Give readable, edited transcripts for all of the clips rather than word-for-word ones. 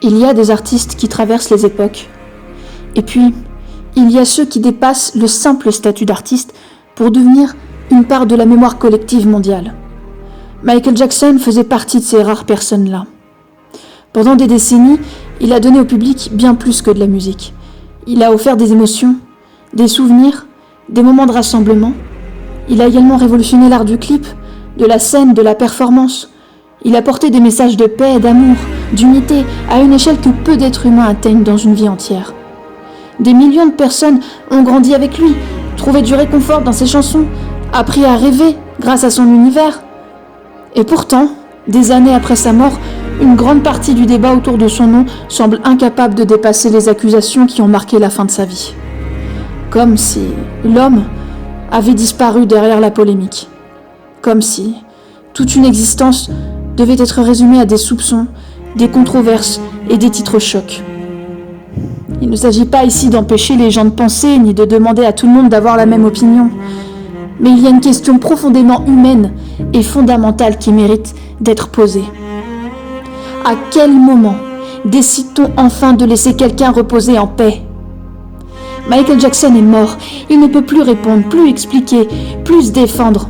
Il y a des artistes qui traversent les époques. Et puis, il y a ceux qui dépassent le simple statut d'artiste pour devenir une part de la mémoire collective mondiale. Michael Jackson faisait partie de ces rares personnes-là. Pendant des décennies, il a donné au public bien plus que de la musique. Il a offert des émotions, des souvenirs, des moments de rassemblement. Il a également révolutionné l'art du clip, de la scène, de la performance. Il a porté des messages de paix, d'amour, d'unité, à une échelle que peu d'êtres humains atteignent dans une vie entière. Des millions de personnes ont grandi avec lui, trouvé du réconfort dans ses chansons, appris à rêver grâce à son univers. Et pourtant, des années après sa mort, une grande partie du débat autour de son nom semble incapable de dépasser les accusations qui ont marqué la fin de sa vie. Comme si l'homme avait disparu derrière la polémique. Comme si toute une existence devait être résumée à des soupçons, des controverses et des titres chocs. Il ne s'agit pas ici d'empêcher les gens de penser ni de demander à tout le monde d'avoir la même opinion. Mais il y a une question profondément humaine et fondamentale qui mérite d'être posée. À quel moment décide-t-on enfin de laisser quelqu'un reposer en paix ? Michael Jackson est mort, il ne peut plus répondre, plus expliquer, plus se défendre.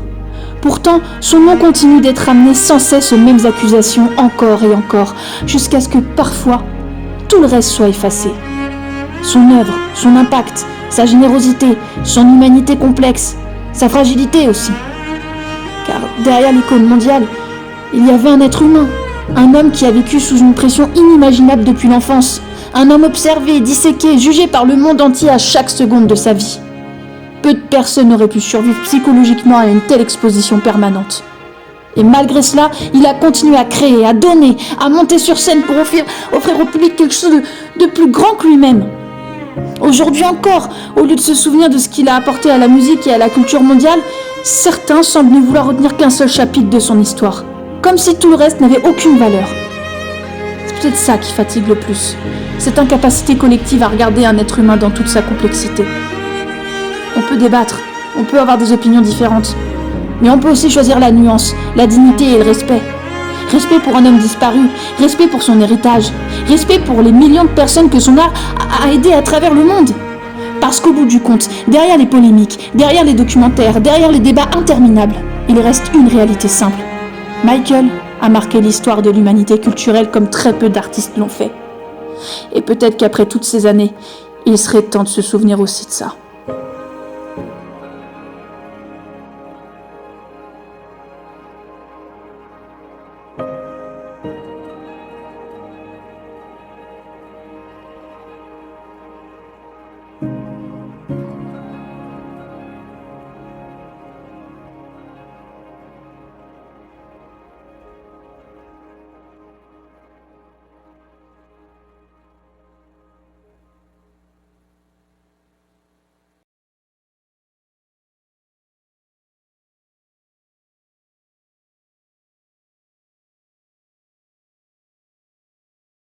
Pourtant, son nom continue d'être ramené sans cesse aux mêmes accusations encore et encore, jusqu'à ce que parfois, tout le reste soit effacé. Son œuvre, son impact, sa générosité, son humanité complexe, sa fragilité aussi. Car derrière l'icône mondiale, il y avait un être humain, un homme qui a vécu sous une pression inimaginable depuis l'enfance, un homme observé, disséqué, jugé par le monde entier à chaque seconde de sa vie. Peu de personnes n'auraient pu survivre psychologiquement à une telle exposition permanente. Et malgré cela, il a continué à créer, à donner, à monter sur scène pour offrir au public quelque chose de plus grand que lui-même. Aujourd'hui encore, au lieu de se souvenir de ce qu'il a apporté à la musique et à la culture mondiale, certains semblent ne vouloir retenir qu'un seul chapitre de son histoire, comme si tout le reste n'avait aucune valeur. C'est peut-être ça qui fatigue le plus, cette incapacité collective à regarder un être humain dans toute sa complexité. On peut débattre, on peut avoir des opinions différentes, mais on peut aussi choisir la nuance, la dignité et le respect. Respect pour un homme disparu, respect pour son héritage, respect pour les millions de personnes que son art a aidé à travers le monde. Parce qu'au bout du compte, derrière les polémiques, derrière les documentaires, derrière les débats interminables, il reste une réalité simple. Michael a marqué l'histoire de l'humanité culturelle comme très peu d'artistes l'ont fait. Et peut-être qu'après toutes ces années, il serait temps de se souvenir aussi de ça.